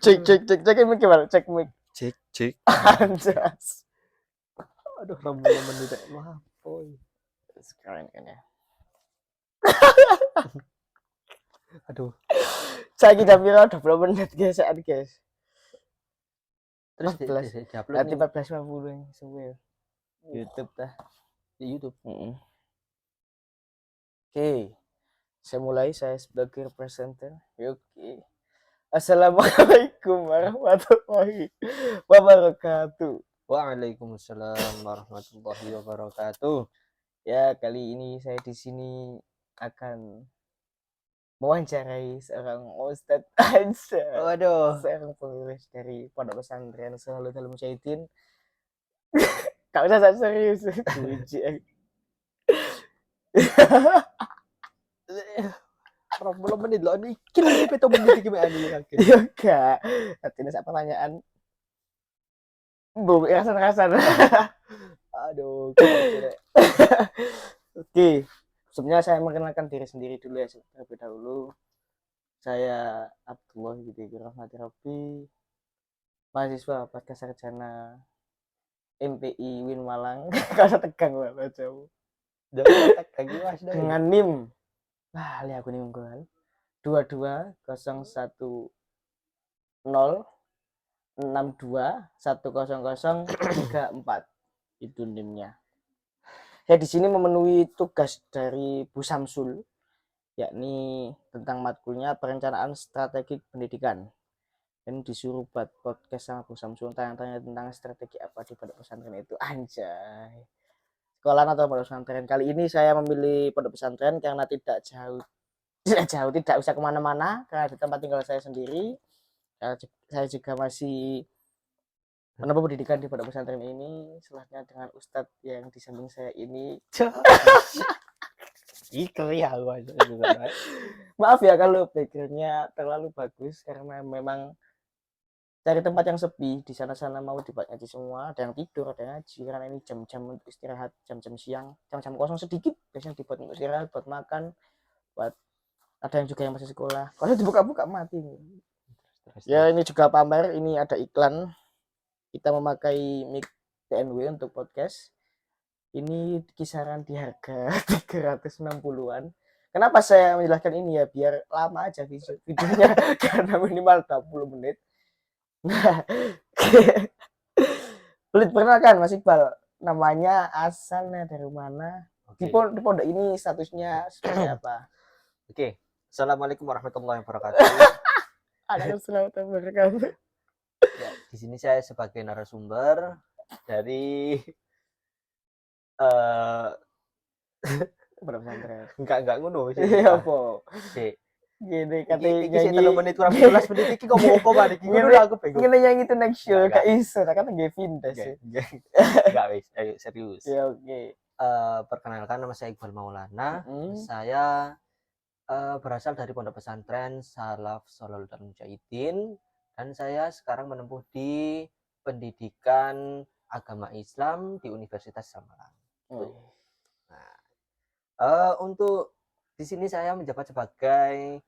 Cek mic gimana? Cek mic. Cek. Anjas. Aduh, rambutnya mendadak. Wah, boy. Sekarang kan ya. Aduh. Saya kita pira 20 menit guys, guys. Terus 14. di-upload Nanti nih 14.50 yang semua. YouTube dah. di YouTube. Oke. Saya mulai, saya sebagai presenter. Oke. Assalamualaikum warahmatullahi wabarakatuh. Waalaikumsalam warahmatullahi wabarakatuh. Ya, kali ini saya di sini akan mewawancarai seorang Ustadz Ansa. Waduh. Seorang pengurus dari Pondok Pesantren Selalu Mujahidin. Gak usah serius. Puji. Orang belum menit loh nih. Kini peto menit iki mek anu kaget. Ya gak. Artinya sak pertanyaan. Bu, rasan. Aduh, Oke. Sebelumnya saya mengenalkan diri sendiri dulu ya terlebih dahulu. Saya Abdullah Yudi Rahmati Rabbi, mahasiswa Pasca Sarjana MPI Win Malang. Gak usah tegang banget jauh. jangan tekan Mas dah. Dengan NIM. Wah, lihat aku NIM gue. 220162100034 itu NIM-nya. Saya di sini memenuhi tugas dari Bu Samsul, yakni tentang matkulnya perencanaan strategi pendidikan. Dan disuruh buat podcast sama Bu Samsul tanya-tanya tentang strategi apa di pondok pesantren itu. Anjay. Sekolah atau pondok pesantren. Kali ini saya memilih pondok pesantren karena tidak usah kemana-mana karena di tempat tinggal saya sendiri. Saya juga masih menempuh pendidikan di pondok pesantren ini, setelahnya dengan ustadz yang di samping saya ini. Itu ya gua. Maaf ya kalau backgroundnya terlalu bagus karena memang cari tempat yang sepi. Di sana mau dibuat ngaji semua, ada yang tidur, ada yang ngaji karena ini jam-jam untuk istirahat, jam-jam siang, jam-jam kosong sedikit biasanya dibuat untuk istirahat, buat makan, buat ada yang juga yang masih sekolah. Kalau dibuka-buka mati. Ya ini juga pamer, ini ada iklan. Kita memakai mic TNW untuk podcast. Ini kisaran di harga 360-an. Kenapa saya menjelaskan ini ya? Biar lama aja videonya karena minimal 20 menit. Nah, Belit pernah kan Mas Iqbal? Namanya, asalnya dari mana? Di pondok ini statusnya seperti apa? Oke. Assalamualaikum warahmatullahi wabarakatuh. Assalamualaikum warahmatullahi wabarakatuh. Ya, di sini saya sebagai narasumber dari Pondok pesantren. enggak ngono sih. Iya, Po. Sik. Gini Iki katanya 3 menit kurang 15 menit iki ngomong apa bari iki ngono aku bingung. Ngene yang itu next show Enggak. gak iso kan nggih vintage. Enggak wis, ayo serius. Ya oke. Perkenalkan nama saya Iqbal Maulana. Saya berasal dari Pondok Pesantren Salaf Sholal Mujahidin dan saya sekarang menempuh di pendidikan agama Islam di Universitas Samalang. Nah, untuk di sini saya menjabat sebagai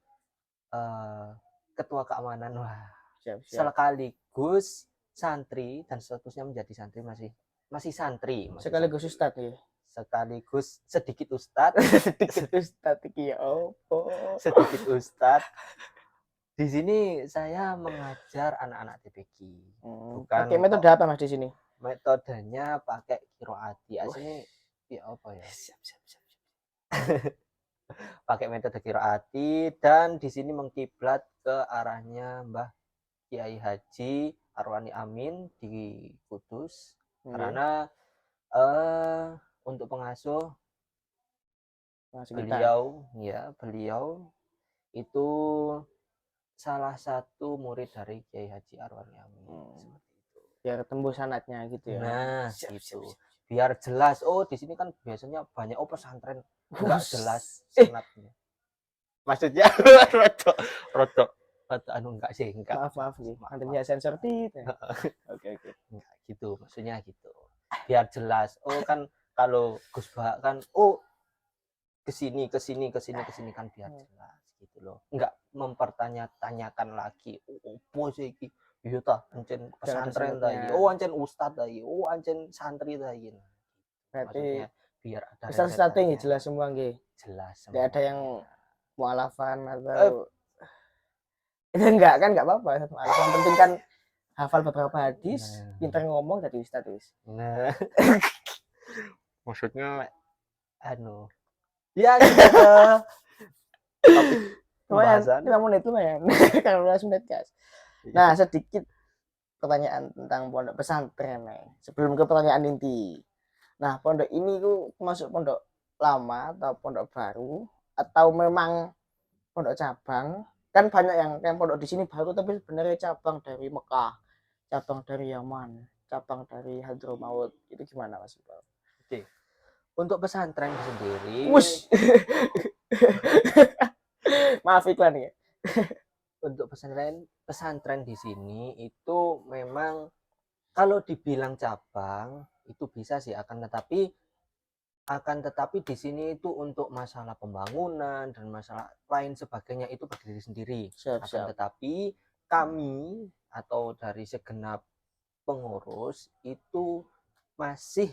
ketua keamanan. Wah, Siap. sekaligus santri dan statusnya menjadi santri masih santri. Sekaligus ustad ya. Sekaligus sedikit ustad. Sedikit ustad iki ya opo. Sedikit ustad. Di sini saya mengajar anak-anak TPQ. Bukan pakai metode apa Mas di sini? Metodenya pakai qiraati. Aslinya ya apa ya? Siap. Pakai metode qiraati dan di sini mengkiblat ke arahnya Mbah Kiai Haji Arwani Amin di Kudus. Karena untuk pengasuh beliau itu salah satu murid dari Kiai Haji Arwani Amin. Seperti itu. Biar tembus sanadnya gitu ya. Nah, gitu. Biar jelas. Oh, di sini kan biasanya banyak pesantren enggak jelas sanadnya. Maksudnya rotok enggak sih, enggak. Maaf nih. Nantinya sensor tit. Oke. Enggak gitu, maksudnya gitu. Biar jelas. Oh kan kalau Gus Bah kan kesini kan biar jelas gitu loh. Enggak mempertanya-tanyakan lagi, opo sih iki? Iya ta, ancen pesantren ta iki. Oh, ancen ustad ta iki. Oh, ancen santri ta iki. Nah, Berarti maksudnya biar ada ustaz-ustaznya nggih rentetannya. jelas semua nggih. Jelas Nggak ada yang semuanya. mualafan Eh, atau itu enggak kan enggak apa-apa. Yang penting kan hafal beberapa hadis, pintar ngomong jadi ustaz wis. nah, maksudnya anu. Ya, kita ke topik Lumayan, pembahasan. 5 menit lumayan. Kalau 15 menit, guys. Nah, sedikit pertanyaan tentang pondok pesantren nih. Sebelum ke pertanyaan inti. Nah, pondok ini ku masuk pondok lama atau pondok baru atau memang pondok cabang? Kan banyak yang pondok di sini baru tapi sebenarnya cabang dari Mekah, cabang dari Yaman, cabang dari Hadramaut. Itu gimana Mas Iqbal? Oke. Untuk pesantren sendiri, Wush. Maaf iklan ya. untuk pesantren di sini itu memang kalau dibilang cabang itu bisa sih, akan tetapi di sini itu untuk masalah pembangunan dan masalah lain sebagainya itu berdiri sendiri. Siap, Akan siap. tetapi kami atau dari segenap pengurus itu masih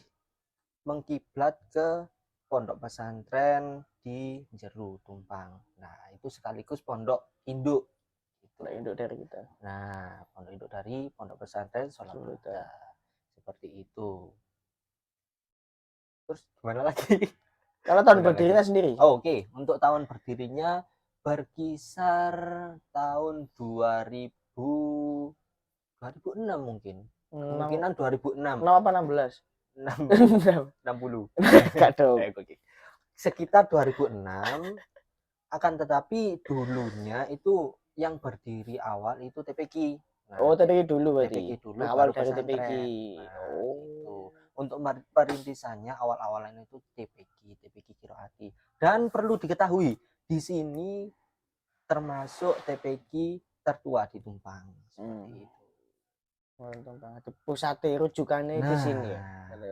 mengkiblat ke pondok pesantren di Jeru Tumpang. Nah, itu sekaligus pondok induk gitu. Pondok induk dari kita. Nah, pondok induk dari pondok pesantren Sholat Huda. Seperti itu. Terus gimana lagi? Kalau tahun berdirinya sendiri? Oh, oke. Untuk tahun berdirinya berkisar tahun 2006 mungkin. Kemungkinan 2006. 6 apa 16? 60. Enggak dong. Oke. Sekitar 2006, akan tetapi dulunya itu yang berdiri awal itu TPQ. Nah, Oh, TPQ dulu berarti. TPQ dulu Nah, baru awal dari TPQ. pesantren. Nah, Oh. gitu. Untuk perintisannya awal-awalan itu TPQ Kiroati. Dan perlu diketahui, di sini termasuk TPQ tertua di Tumpang. Seperti itu. Mantap banget. Pusatnya rujukannya ke sini ya.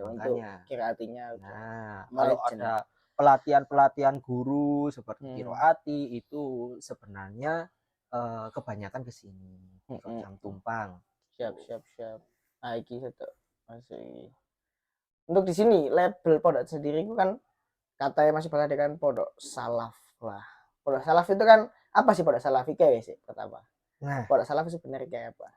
Untuk Makanya. Kiroatinya. Nah, kalau Legend. ada pelatihan-pelatihan guru seperti Kiroati itu sebenarnya kebanyakan ke sini, yang Tumpang. Siap. Nah, iki itu masih. Untuk di sini label pondok sendiri itu kan katanya masih berada kan pondok salaf lah. Pondok salaf itu kan apa sih pondok salaf itu sih pertama? Nah, pondok salaf sebenarnya kayak apa?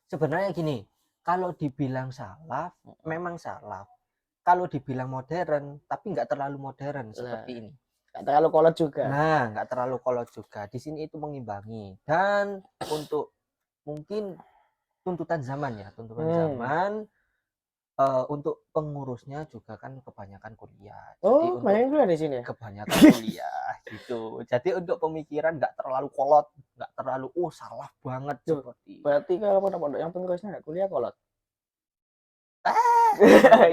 Sebenarnya gini, kalau dibilang salaf, memang salaf. Kalau dibilang modern, tapi nggak terlalu modern seperti ini. Nggak terlalu kolot juga. Nah, nggak terlalu kolot juga. Di sini itu mengimbangi. Dan untuk mungkin tuntutan zaman ya, zaman untuk pengurusnya juga kan kebanyakan kuliah. Jadi Oh, banyak juga di sini. Kebanyakan kuliah gitu. Jadi untuk pemikiran nggak terlalu kolot, nggak terlalu salaf banget seperti. Berarti kalau pondok-pondok yang pengurusnya nggak kuliah kolot.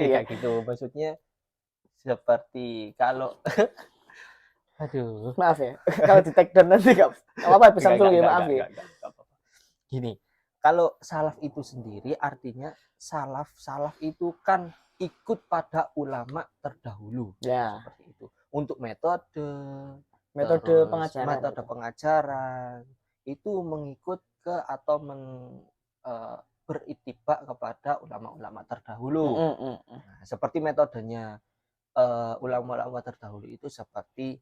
Iya gitu. Maksudnya seperti kalau aduh. Maaf ya. Kalau di take down nanti nggak apa-apa pesan dulu ya, maaf ya. Gini, kalau salaf itu sendiri artinya salaf itu kan ikut pada ulama terdahulu. Ya. Seperti itu. Untuk metode pengajaran itu mengikut ke atau beritibak kepada ulama-ulama terdahulu. Nah, seperti metodenya ulama-ulama terdahulu itu seperti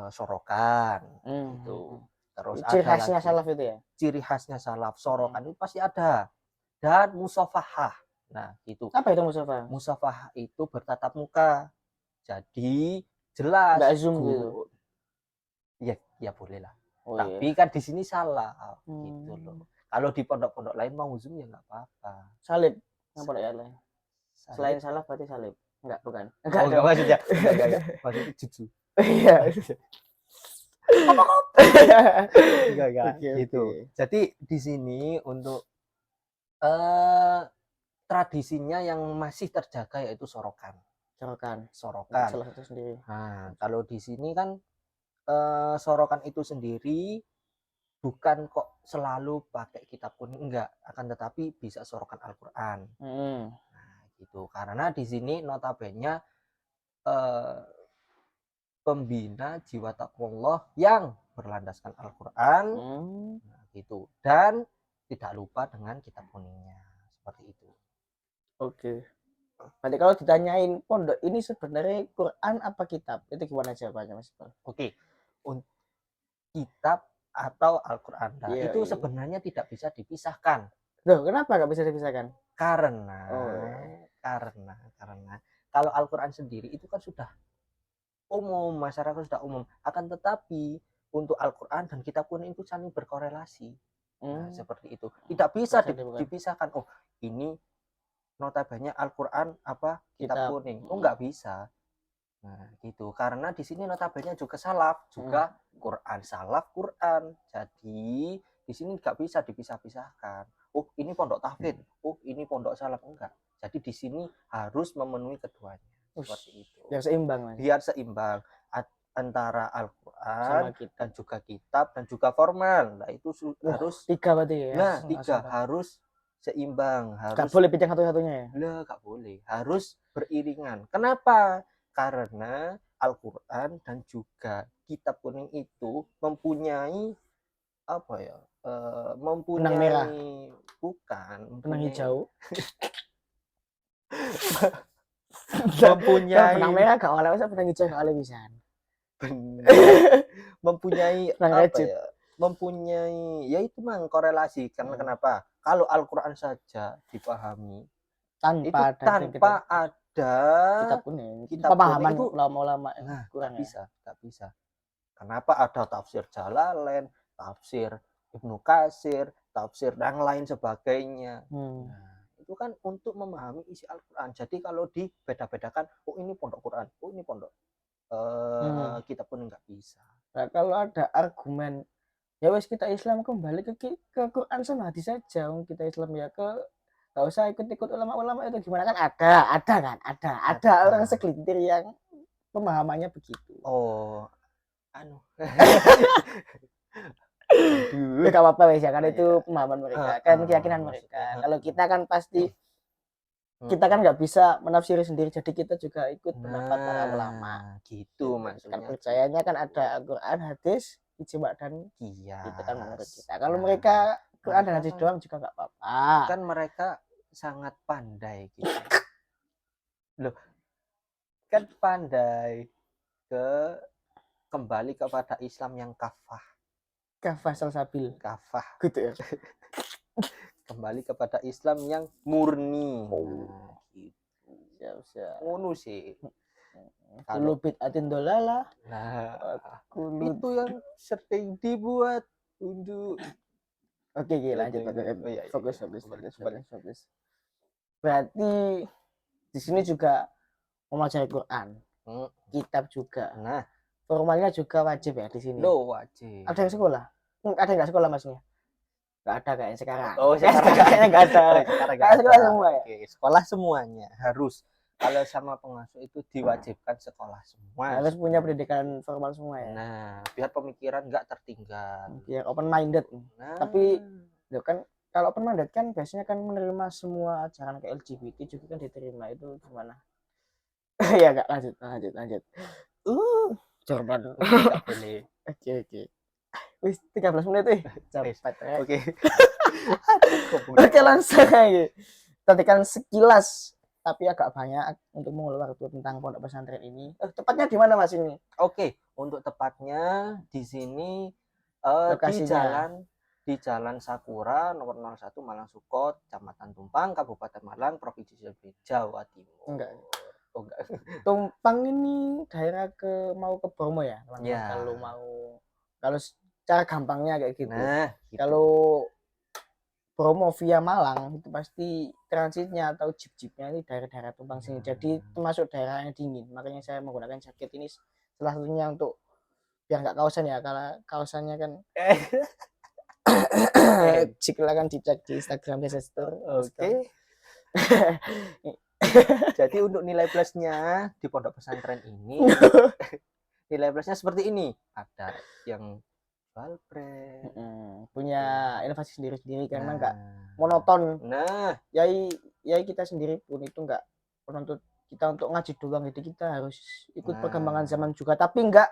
sorokan gitu. Terus ciri khasnya salaf itu ya? Ciri khasnya salaf, sorokan itu pasti ada. Dan musafahah. Nah, gitu. Apa itu musafahah? Musafahah itu bertatap muka. Jadi jelas. Nggak zoom gitu. Ya boleh lah. Tapi kan di sini salah gitu loh. Kalau di pondok-pondok lain mau zoom ya nggak apa-apa. Salib. Apa ya lain? Selain salaf berarti salib. Enggak, bukan. Enggak maksudnya. Enggak. Maksudnya jujur. Iya. Enggak gitu. Jadi di sini untuk tradisinya yang masih terjaga yaitu sorokan. Salah satu sendiri. Nah, kalau di sini kan sorokan itu sendiri bukan kok selalu pakai kitab kuning, enggak, akan tetapi bisa sorokan Al-Qur'an. Nah, gitu. Karena di sini notabene pembina jiwa taqwallah yang berlandaskan Al-Quran, gitu. Dan tidak lupa dengan kitab kuningnya, seperti itu. Oke. Berarti kalau ditanyain pondok ini sebenarnya Quran apa kitab, itu gimana jawabannya Mas Iqbal? Oke, kitab atau Al-Quran. Nah, Iya, itu iya. sebenarnya tidak bisa dipisahkan. Loh, kenapa nggak bisa dipisahkan? Karena kalau Al-Quran sendiri itu kan sudah umum, masyarakat sudah umum. Akan tetapi untuk Al-Quran dan kitab kuning itu saling berkorelasi. Nah, seperti itu. Tidak bisa dipisahkan. Oh, ini notabene Al-Quran apa kitab kuning. Oh, nggak bisa. Nah, gitu. Karena di sini notabene juga salaf, juga Quran, salaf Quran. Jadi di sini nggak bisa dipisah-pisahkan. Oh, ini pondok tahfidz. Oh, ini pondok salaf, enggak. Jadi di sini harus memenuhi keduanya. Seperti itu. Biar seimbang, Mas. Biar seimbang antara Al-Quran dan juga kitab dan juga formal. Nah, itu harus 3 berarti ya. Nah, 3 harus seimbang, harus nggak boleh pindah satu-satunya ya. Lah, nggak boleh, harus beriringan. Kenapa? Karena Al-Quran dan juga kitab kuning itu mempunyai apa ya? Mempunyai benang merah. Bukan benang hijau. mempunyai benang merah gak oleh, benang hijau gak oleh bisa. Mempunyai apa ya? Mempunyai, ya itu mang korelasi. Karena kenapa? Kalau Al-Quran saja dipahami tanpa ada kitab kuning, pemahaman ulama-ulama, nah, nggak bisa. Kenapa? Ada tafsir Jalalain, tafsir Ibnu Katsir, tafsir dan lain sebagainya. Nah, itu kan untuk memahami isi Al-Quran. Jadi kalau dibeda-bedakan, oh ini pondok Quran, oh ini pondok kitab kuning, nggak bisa. Nah, kalau ada argumen ya wes kita Islam kembali ke Quran sama hadis saja, kita Islam ya nggak usah ikut-ikut ulama-ulama itu gimana, kan ada orang segelintir yang pemahamannya begitu. Oh, Gak apa-apa wes ya, kan itu pemahaman mereka, kan keyakinan mereka. Kalau kita kan pasti kita kan nggak bisa menafsiri sendiri, jadi kita juga ikut pendapat para ulama gitu maksudnya. Kan percayanya kan ada Al-Quran, hadis, ijma dan kias. Itu kan menurut kita. Kalau mereka Quran dan hadis doang juga nggak apa-apa. Kan mereka sangat pandai gitu. Loh, kan pandai kembali kepada Islam yang kafah salsabil, kafah gitu ya. Kembali kepada Islam yang murni. Nah, gitu. Siap. Ngono sih. Kalau bid'atin dolalah. Nah, itu yang sering dibuat untuk. Oke, lanjut. Fokus. Berarti di sini juga mempelajari Quran, kitab juga. Nah, formalnya juga wajib ya di sini. Loh, wajib. Ada yang sekolah? Ada nggak sekolah maksudnya? Nggak ada kayaknya sekarang. Oh, sekarang kayaknya nggak ada. Sekarang sekolah semua ya. Oke, sekolah semuanya harus. Kalau sama pengasuh itu diwajibkan sekolah semua. Harus punya pendidikan formal semua ya. Nah, biar pemikiran nggak tertinggal. Biar open minded. Nah. Tapi ya kan kalau open minded kan biasanya kan menerima semua ajaran ke LGBT juga kan diterima, itu gimana? Ya nggak, lanjut. Jordan. Nggak boleh. Oke. Wis 13 menit cepat. Oke. Oke, langsung aja. Tadi kan sekilas tapi agak banyak untuk mengeluarkan waktu tentang pondok pesantren ini. Tepatnya di mana Mas ini? Oke, untuk tepatnya di sini di Jalan Sakura nomor 01 Malang Sukot, Kecamatan Tumpang, Kabupaten Malang, Provinsi Jawa Timur. Enggak. Tumpang ini daerah mau ke Bromo ya, teman-teman. Ya. Kalau cara gampangnya kayak gitu. Nah, gitu. Kalau Bromo via Malang itu pasti transitnya atau jeep-jeepnya ini daerah-daerah Tumpang sini. Jadi termasuk daerah yang dingin. Makanya saya menggunakan jaket ini salah satunya untuk biar nggak kausan ya. Kalau kausannya kan silakan dicek di Instagram Desa Store. Oke. Jadi untuk nilai plusnya di pondok pesantren ini nilai plusnya seperti ini. Ada yang valpre, punya inovasi sendiri karena nggak monoton. Nah, yai kita sendiri pun itu nggak menuntut kita untuk ngaji doang, jadi kita harus ikut perkembangan zaman juga, tapi nggak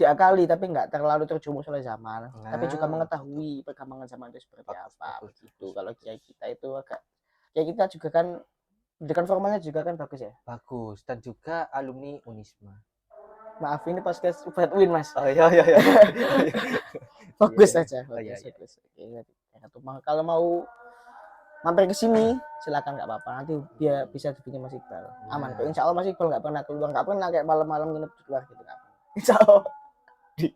diakali tapi nggak terlalu terjumus oleh zaman, tapi juga Nah, mengetahui perkembangan zaman itu seperti bagus, apa bagus, begitu. bagus, Kalau bagus. kiai kita itu agak, kiai kita juga kan pendidikan formalnya juga kan bagus ya. Bagus, dan juga alumni Unisma. Maaf ini podcast buat win mas. Oh iya iya iya. Fokus Iya, aja, oh iya fokus, iya. fokus. Oke, kalau mau mampir ke sini silakan, nggak apa-apa, nanti biar bisa dibikin Mas Iqbal aman kok, Nah, insya Allah Mas Iqbal nggak pernah keluar, nggak pernah kayak malam-malam nginep di luar gitu, nggak pernah. Insya Allah di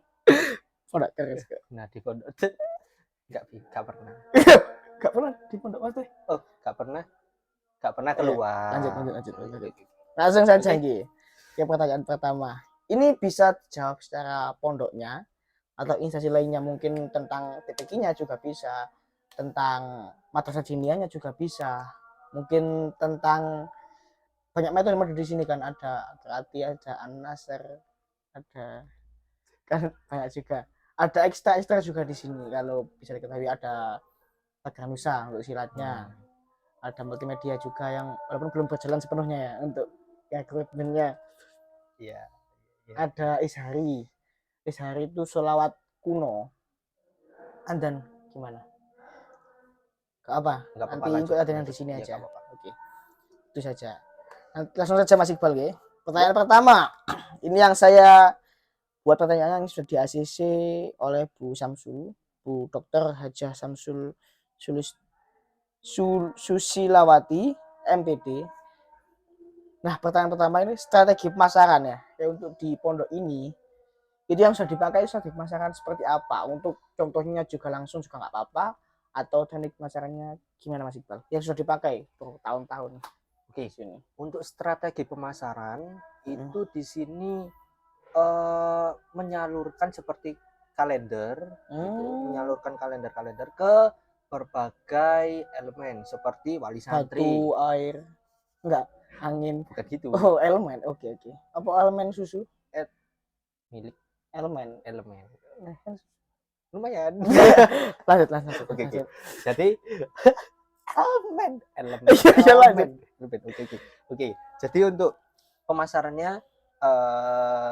pondok keris kok. nah di pondok nggak pernah. Nggak pernah di pondok mas tuh. Oh, nggak pernah Iya, keluar. lanjut. Oh, iya, Lanjut. oke. Langsung saja Oke. Gi. Ke pertanyaan pertama, ini bisa dijawab secara pondoknya atau instansi lainnya, mungkin tentang TPQ-nya juga bisa, tentang madrasah diniyahnya juga bisa, mungkin tentang banyak metode di sini kan, ada Al-Qur'ati, ada An-Nasr, ada kan banyak juga, ada ekstra juga di sini kalau bisa diketahui, ada Nusa untuk silatnya, ada multimedia juga yang walaupun belum berjalan sepenuhnya ya untuk equipmentnya, Iya, iya. ada Ishari itu sholawat kuno, Andan gimana? Gak apa, Nggak apa-apa, nanti lanjut, ikut ada yang di lanjut. sini Iya, aja. nggak apa-apa. Oke, itu saja. Nanti langsung saja Mas Iqbal ya. Pertanyaan pertama, ini yang saya buat pertanyaan yang sudah di ACC oleh Bu Samsul, Bu Dr. Hajah Samsul Susilawati, MPD. Nah, pertanyaan pertama ini strategi pemasaran ya. Untuk di pondok ini, itu yang sudah dipakai strategi pemasaran seperti apa? Untuk contohnya juga langsung juga nggak apa-apa, atau teknik pemasarannya gimana Mas Iqbal? Yang sudah dipakai bertahun-tahun Oke, di sini. untuk strategi pemasaran itu di sini menyalurkan seperti kalender, gitu, menyalurkan kalender-kalender ke berbagai elemen seperti wali santri. Batu, air, enggak, angin. Bukan gitu. Oh, elemen. Oke. Apa elemen susu? Milik Elemen. elemen. Lumayan. lanjut. Oke. Jadi elemen. Iya, lanjut. Oke. Jadi untuk pemasarannya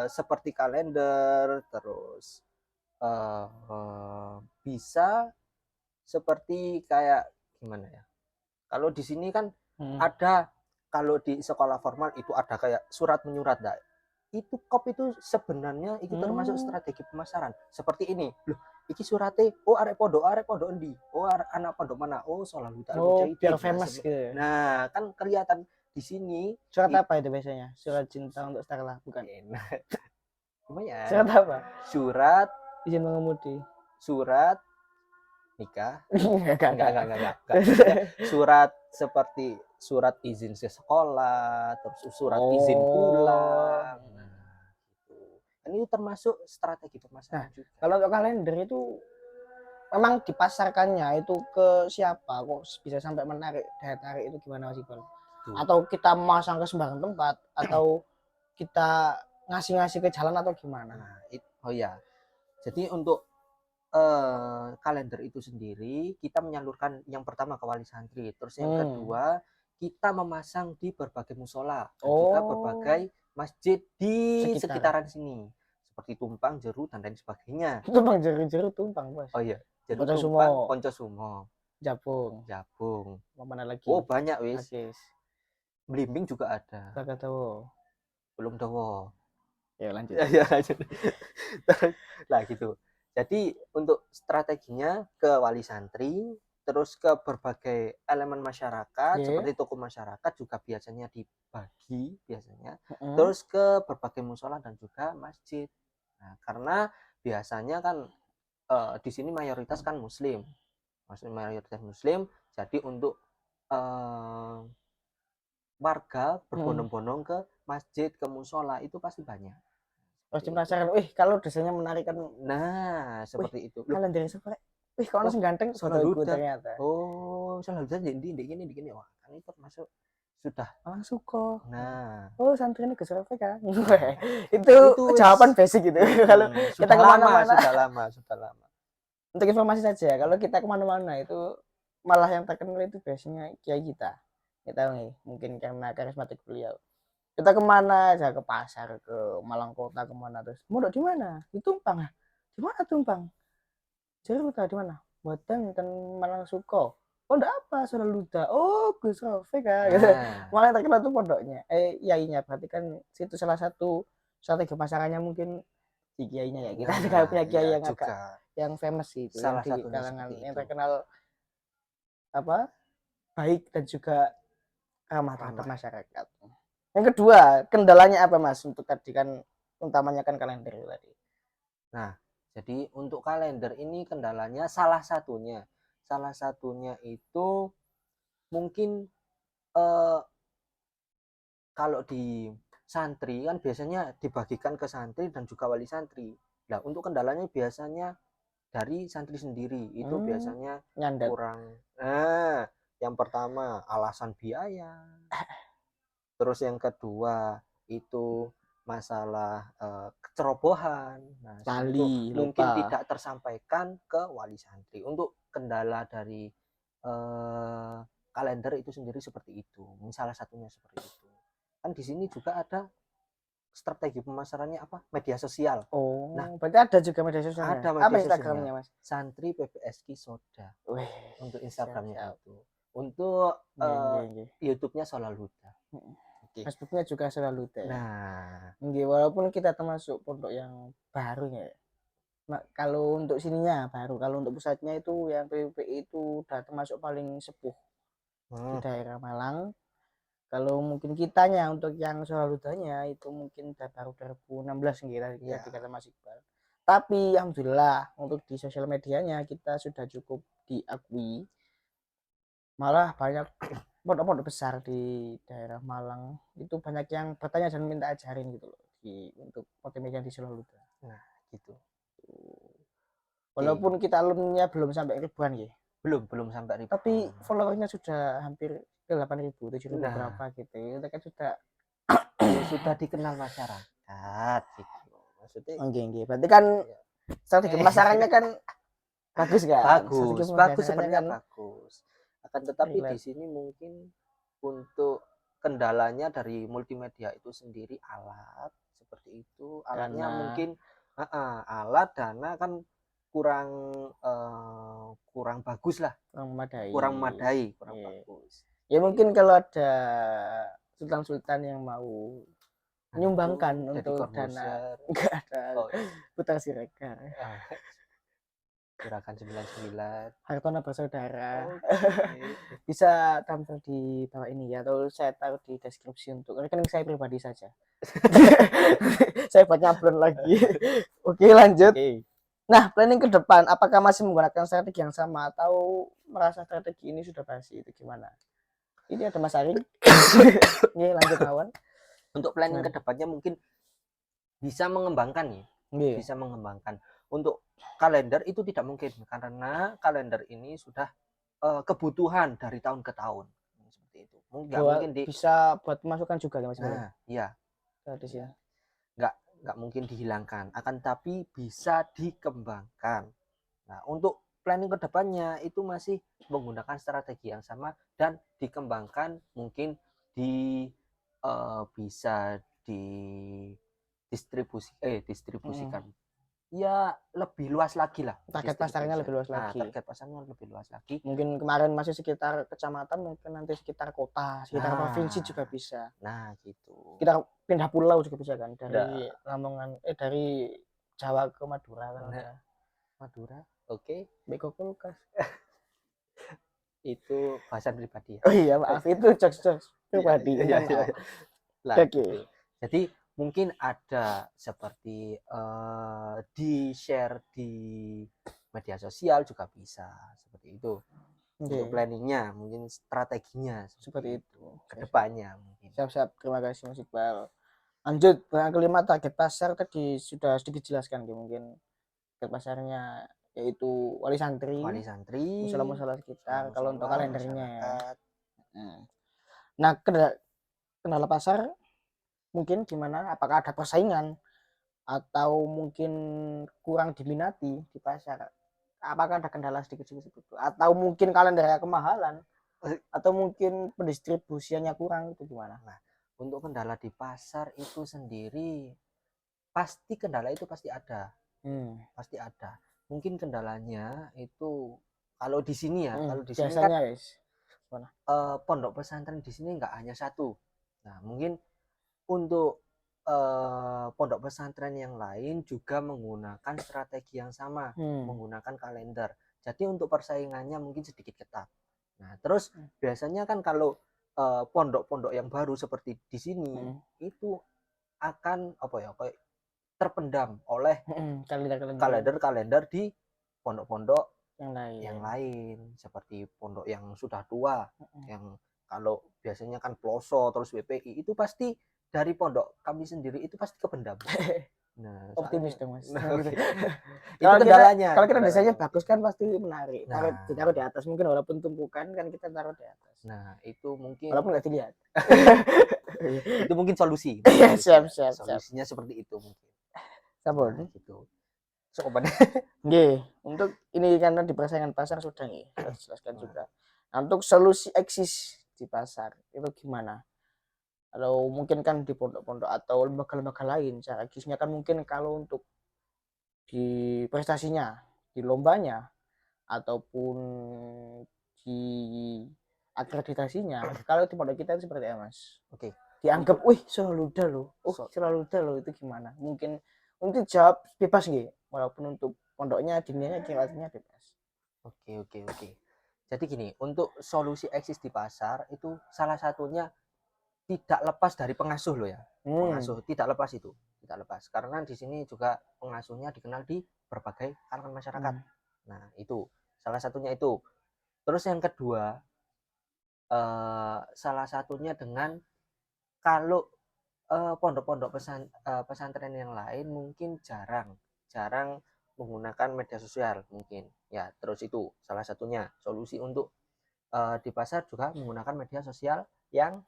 seperti kalender, terus bisa seperti kayak gimana ya? Kalau di sini kan ada, kalau di sekolah formal itu ada kayak surat menyurat, nah, itu kop itu sebenarnya itu termasuk strategi pemasaran. Seperti ini, loh, iki surate, oh arek pondok endi? Oh anak pondok mana? Oh Sholahudal Mujahidin. Biar famous gitu. Nah, kan kelihatan di sini. Surat apa itu biasanya? Surat cinta untuk Starla, bukan? Lumayan. Surat apa? Surat izin mengemudi. Surat nikah. Enggak. Surat seperti surat izin ke sekolah, terus surat izin pulang. Nah, gitu. Dan itu termasuk strategi pemasaran juga. Kalau untuk kalender itu memang dipasarkannya itu ke siapa? Kok bisa sampai menarik daya tarik itu gimana Mas Iqbal? Atau kita masang ke sembarang tempat, atau kita ngasih ke jalan, atau gimana? Nah, oh ya. Jadi untuk kalender itu sendiri kita menyalurkan yang pertama ke wali santri, terus yang kedua kita memasang di berbagai musola dan juga berbagai masjid di sekitaran sini seperti Tumpang, Jeru dan lain sebagainya. Tumpang, Jeru, Tumpang bos. Oh iya, Jeru, Tumpang, Poncosumo, Jabung. Mana lagi? Oh banyak wis. Blimbing juga ada. Belum dawo. Ya lanjut. Lah gitu. Jadi untuk strateginya ke wali santri, terus ke berbagai elemen masyarakat seperti toko masyarakat juga biasanya dibagi biasanya, terus ke berbagai musola dan juga masjid. Nah, karena biasanya kan di sini mayoritas kan muslim, jadi untuk warga berbondong-bondong ke masjid, ke musola itu pasti banyak. Pasti penasaran, kalau desanya menarik kan. Nah, seperti itu. Kalender seperti, kalau orang ganteng fotoku ternyata. Oh, Sholahudal di gini. Wah, kan itu masuk sudah suka. Nah, santri ini Gus Rafi kan. itu jawaban basic gitu. Kalau kita kemana-mana sudah lama. Untuk informasi saja, kalau kita kemana-mana itu malah yang terkenal itu biasanya kiai kita. Kita tahu nih, mungkin karena karismatik beliau. Kita kemana aja, ke pasar, ke Malang Kota, kemana terus. Mondok di mana? Di Tumpang. Ah. Di mana Tumpang? Jakarta di mana? Batang dan Malang Suko. Pondok apa? Solaluda. Oh, Gus Rofi kan. Gitu. Nah, Malah terkenal tuh pondoknya. Yainya berarti kan situ salah satu strategi pemasarannya mungkin si kiainya ya. Kita juga nah, punya ya kiai yang juga agak yang famous itu, yang salah di satunya seperti kalangan yang itu. terkenal apa? Baik dan juga ramah terhadap Ramah. masyarakat. Yang kedua, kendalanya apa Mas untuk tadi kan utamanya kan kalender tadi. Nah, jadi untuk kalender ini kendalanya salah satunya itu mungkin eh, kalau di santri kan biasanya dibagikan ke santri dan juga wali santri. Nah, untuk kendalanya biasanya dari santri sendiri itu biasanya Nyandat. kurang. Yang pertama alasan biaya. Terus yang kedua itu masalah kecerobohan. Nah, seperti itu Tali, mungkin lupa. tidak tersampaikan ke wali santri. Untuk kendala dari eh, kalender itu sendiri seperti itu. Salah satunya seperti itu. Kan di sini juga ada strategi pemasarannya apa? Media sosial. Nah, Oh, berarti ada juga media sosialnya. ada Apa media sosialnya. Instagramnya, Mas? Santri PPSK Soda Wih, untuk siap, Instagramnya siap. itu. Untuk Nggih, nggih, nggih. YouTube-nya Sholal Huda. Mm. Oke. Facebooknya juga selalu teh. Nah, Nggih, walaupun kita termasuk pondok yang baru ya. Kalau untuk sininya baru, kalau untuk pusatnya itu yang PPPI itu udah termasuk paling sepuh di hmm, daerah Malang. Kalau mungkin kitanya untuk yang Solaludanya itu mungkin udah baru 2016 gitu ya, tadi kata Mas Iqbal. Tapi alhamdulillah untuk di sosial medianya kita sudah cukup diakui. Malah banyak pondok-pondok besar di daerah Malang itu banyak yang bertanya dan minta ajarin gitu loh untuk multimedia di Solaluda. nah gitu. Oke, Walaupun kita alumninya belum sampai ribuan ya, belum sampai tapi ribuan. followernya sudah hampir ke 8.000, 7.000 Nah, berapa gitu. Itu kan sudah ya sudah dikenal masyarakat gitu. Maksudnya, oke, oke. Berarti kan ya. strategi pemasarannya kan bagus kan? Strategi Bagus pemasarannya sebenarnya kan bagus. Akan tetapi di relate. sini mungkin untuk kendalanya dari multimedia itu sendiri alat seperti itu. Alatnya Dana mungkin alat dana kan kurang kurang bagus lah, kurang memadai. kurang memadai, kurang Yeah. bagus. Ya Seperti mungkin itu. kalau ada sultan-sultan yang mau Nah, itu menyumbangkan jadi untuk dana corbuzier. enggak ada Oh, iya. putar siregar Gerakan 99. hartono bersaudara Oke. bisa tampil di bawah ini ya atau saya taruh di deskripsi untuk rekening saya pribadi saja. Saya buat nyablon lagi. Oke lanjut. Oke. Nah planning ke depan apakah masih menggunakan strategi yang sama atau merasa strategi ini sudah basi itu gimana? Ini ada Mas Aring. Ini lanjut Awan. Untuk planning Gimana? kedepannya mungkin bisa mengembangkan ya, Iya. bisa mengembangkan. Untuk kalender itu tidak mungkin karena kalender ini sudah kebutuhan dari tahun ke tahun seperti itu. Nggak Buat mungkin di bisa buat masukan juga ya Mas Iqbal ya? iya Gratis iya ya. nggak mungkin dihilangkan, akan tapi bisa dikembangkan. Nah, untuk planning kedepannya itu masih menggunakan strategi yang sama dan dikembangkan mungkin di bisa Mm. distribusikan ya lebih luas lagi lah Target pasarnya lebih distribution. luas Nah, lagi. target pasarnya lebih luas lagi. Mungkin kemarin masih sekitar kecamatan, mungkin nanti sekitar kota, sekitar provinsi juga Nah, bisa. nah gitu. Kita pindah pulau juga bisa kan dari Nah, Lamongan dari Jawa ke Madura kan nah, ada. Madura, oke, Beko kulkas. itu bahasan pribadi ya. Oh iya maaf itu jokes Iya, pribadi. iya, Mohon iya, maaf. iya. Lah Oke. gitu. Jadi mungkin ada seperti di share di media sosial juga bisa seperti itu. Untuk Oke. planningnya, mungkin strateginya Seperti seperti itu. itu. Kedepannya mungkin. Siap-siap. Terima kasih Mas Iqbal. Lanjut, yang kelima target pasar tadi sudah sedikit jelaskan mungkin target pasarnya yaitu wali santri, Wali santri, musola-musola sekitar kalau untuk musola, kalendernya. masyarakat. Nah, kendala pasar mungkin gimana? Apakah ada persaingan atau mungkin kurang diminati di pasar? Apakah ada kendala sedikit-sedikit itu? Atau mungkin kalendernya kemahalan? Atau mungkin pendistribusiannya kurang itu gimana? Nah, Untuk kendala di pasar itu sendiri, pasti kendala itu pasti ada. Pasti ada. Mungkin kendalanya itu kalau di sini ya, kalau di sini kan biasanya guys mana? pondok pesantren di sini nggak hanya satu. Nah, mungkin untuk pondok pesantren yang lain juga menggunakan strategi yang sama, menggunakan kalender. Jadi untuk persaingannya mungkin sedikit ketat. Nah, terus biasanya kan kalau pondok-pondok yang baru seperti di sini itu akan apa ya, kayak terpendam oleh kalender-kalender di pondok-pondok yang lain seperti pondok yang sudah tua, yang kalau biasanya kan Ploso terus WPI itu pasti dari pondok kami sendiri itu pasti kependam. Nah, optimis dong mas. Nah, Gitu. itu kendalanya. Kalau kita desainnya bagus kan pasti menarik. Nah, Ditaruh di atas mungkin walaupun tumpukan kan kita taruh di atas. Nah, itu mungkin walaupun nggak dilihat. itu mungkin solusi. siap. Solusinya seperti itu mungkin. Sabun. Nah, gitu. Sobat. Untuk ini karena di persaingan pasar sudah nih, saya jelaskan juga. Nah, untuk solusi eksis di pasar itu gimana? Kalau mungkin kan di pondok-pondok atau lembaga-lembaga lain, cara eksisnya kan mungkin kalau untuk di prestasinya, di lombanya, ataupun di akreditasinya. Kalau di pondok kita itu seperti apa, Mas? Oke. Dianggap, wih, Solaluda loh. Solaluda loh, itu gimana? Mungkin untuk jawab bebas nggih, walaupun untuk pondoknya dinianya kilatnya bebas. Oke. Jadi gini, untuk solusi eksis di pasar itu salah satunya tidak lepas dari pengasuh loh ya. Pengasuh tidak lepas itu, tidak lepas. Karena di sini juga pengasuhnya dikenal di berbagai kalangan masyarakat. Nah, itu salah satunya itu. Terus yang kedua, salah satunya dengan kalau pondok-pondok pesantren yang lain mungkin jarang menggunakan media sosial mungkin ya. Terus itu salah satunya solusi untuk di pasar juga menggunakan media sosial yang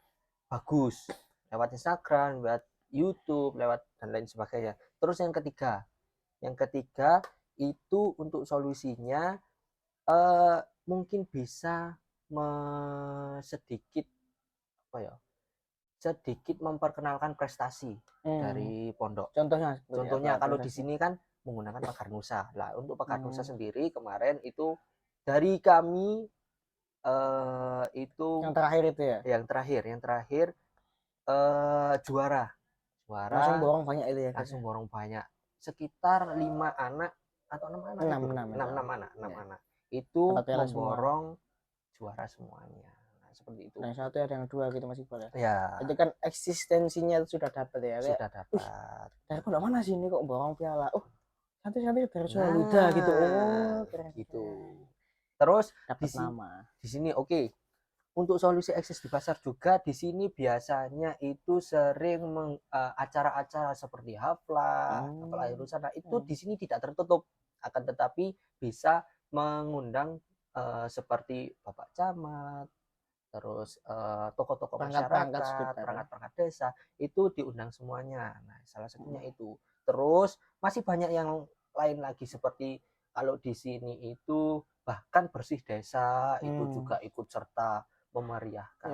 bagus lewat Instagram, lewat YouTube, lewat dan lain sebagainya. Terus yang ketiga itu untuk solusinya mungkin bisa sedikit apa ya, sedikit memperkenalkan prestasi dari pondok. Contohnya kalau di sini kan menggunakan Pagar Nusa. Lah untuk Pagar Nusa sendiri kemarin itu dari kami itu yang terakhir itu ya. Yang terakhir juara. Langsung borong banyak itu ya. Langsung borong banyak. Sekitar 5 anak atau 6 anak. 6 anak. Itu memborong juara semuanya. Seperti itu. Yang satu ada yang dua gitu Mas Iqbal ya. Ya. Itu kan eksistensinya sudah dapat ya. Sudah dapat. Dari pondok mana sih ini kok borong piala? Oh, cantik-cantik dari Solaluda gitu. Oh, keren. Gitu. Terus dapat nama. Di sini oke. Untuk solusi eksis di pasar juga di sini biasanya itu sering acara-acara seperti haflah, akhir sana itu di sini tidak tertutup, akan tetapi bisa mengundang seperti Bapak Camat, terus tokoh-tokoh masyarakat, perangkat desa itu diundang semuanya. Nah, salah satunya itu. Terus masih banyak yang lain lagi seperti kalau di sini itu bahkan bersih desa itu juga ikut serta memeriahkan.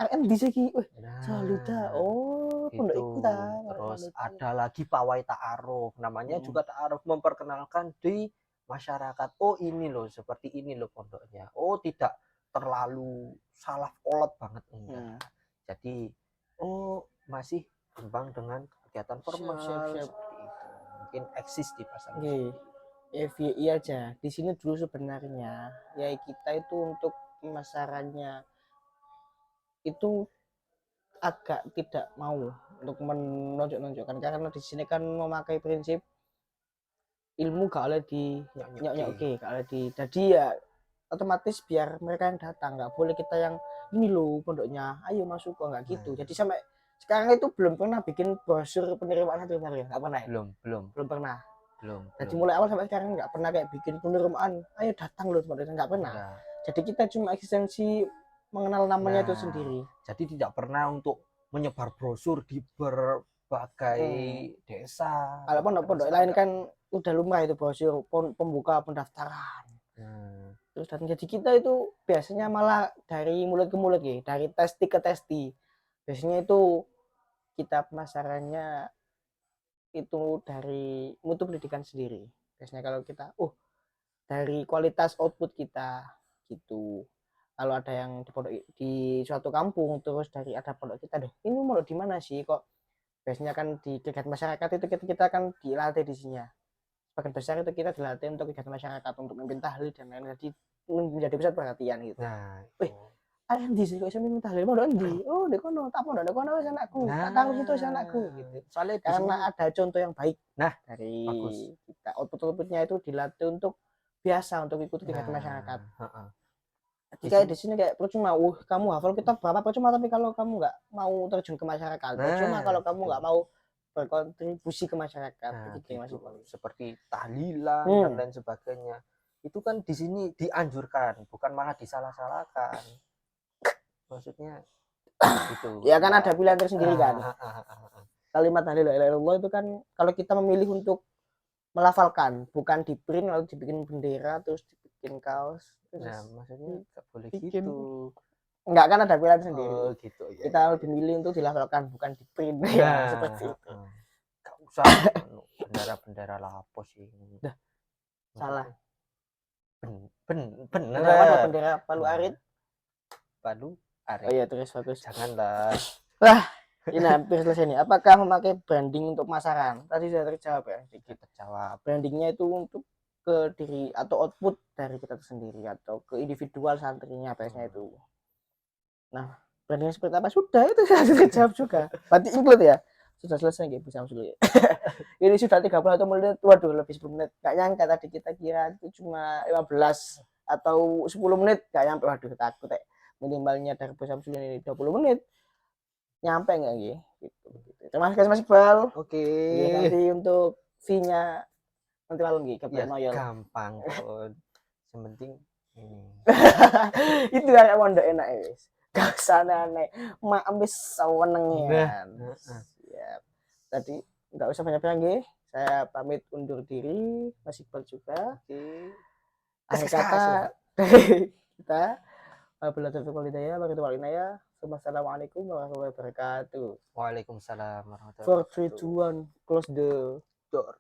Ya, kan di sini, Solaluda. Oh, pondok ikutan. Terus ada lagi pawai ta'aruf. Namanya juga ta'aruf, memperkenalkan di masyarakat. Oh, ini loh, seperti ini loh pondoknya. Oh, tidak terlalu salah kolot banget enggak. Jadi masih kembang dengan kegiatan formal seperti itu. Mungkin eksis di pasar. FYI aja. Di sini dulu sebenarnya ya kita itu untuk pemasarannya itu agak tidak mau untuk menonjok-nonjokkan karena di sini kan memakai prinsip ilmu gak oleh di nyok gak oleh di, jadi ya otomatis biar mereka yang datang, nggak boleh kita yang ini loh pondoknya ayo masuk kok, nggak gitu. Jadi sampai sekarang itu belum pernah bikin brosur penerimaan santri baru ya, nggak pernah ya? Belum pernah. Jadi mulai awal sampai sekarang nggak pernah kayak bikin penerimaan ayo datang loh pondoknya, nggak pernah. Jadi kita cuma eksistensi mengenal namanya itu sendiri. Jadi tidak pernah untuk menyebar brosur di berbagai desa. Kalau pondok lain kan udah lumrah itu brosur pembuka pendaftaran. Terus dan jadi kita itu biasanya malah dari mulut ke mulut ya, dari testi ke testi. Biasanya itu kita pemasarannya itu dari mutu pendidikan sendiri. Biasanya kalau kita dari kualitas output kita gitu. Kalau ada yang di suatu kampung terus dari ada pondok kita deh, ini pondok di mana sih kok? Biasanya kan di kegiatan masyarakat itu kita kan dilatih di sini. Sebagian besar itu kita dilatih untuk kegiatan masyarakat, untuk memimpin tahlil dan lain-lain, jadi menjadi pusat perhatian gitu. Nah, Wih, ada di sini kok bisa mimpin tahlil, mau di di kono, tak mau di kono wis anakku, tak taruh situ wis anakku gitu. Soalnya di Karena sini ada contoh yang baik dari bagus. kita, output-outputnya itu dilatih untuk biasa untuk ikut kegiatan masyarakat. Jadi kayak di sini kayak percuma, kamu hafal kitab berapa percuma, tapi kalau kamu nggak mau terjun ke masyarakat, percuma kalau kamu nggak mau berkontribusi ke masyarakat. Gitu. Seperti tahlilan dan lain sebagainya. Itu kan di sini dianjurkan, bukan malah disalah-salahkan. Maksudnya gitu. Ya kan ada pilihan tersendiri kan. Kalimat la ilaha illallah itu kan kalau kita memilih untuk melafalkan, bukan di print lalu dibikin bendera terus dibikin kaos. Nah, maksudnya nggak boleh gitu. Enggak kan ada pilihan sendiri. Gitu ya. Kita lebih milih untuk dilafalkan bukan di print ya seperti itu. Gak usah bendera-bendera lapos sih. Salah. Bener. Bendera Palu Arit. Palu Arit. Oh iya, terus bagus. Janganlah. Wah, ini hampir selesai nih. Apakah memakai branding untuk pemasaran? Tadi sudah terjawab ya. Kita jawab. Brandingnya itu untuk ke diri atau output dari kita sendiri atau ke individual santrinya biasanya itu. Nah, brandingnya seperti apa? Sudah, itu sudah terjawab juga. Berarti include ya. Sudah selesai nggak bisa dulu ya. Ini sudah 31 menit. Waduh, lebih 10 menit. Gak nyangka tadi kita kira itu cuma 15 atau 10 menit. Gak nyampe. Waduh, takut ya. Minimalnya dari Bos Samsul ini 20 menit. Nyampe nggak gitu. Terima kasih Mas Iqbal. Oke. Nanti untuk fee-nya nanti malam gitu. Ya, gampang kok. Yang penting ini. Itu yang mondok enak ya. Gak usah aneh. Mak ambis sewenengnya. Siap. Tadi nggak usah banyak-banyak nggih. Saya pamit undur diri, Mas Iqbal juga. Akhir kata dari kita. Wassalamualaikum warahmatullahi wabarakatuh. Waalaikumsalam warahmatullahi wabarakatuh. 4, 3, 2, 1, close the door.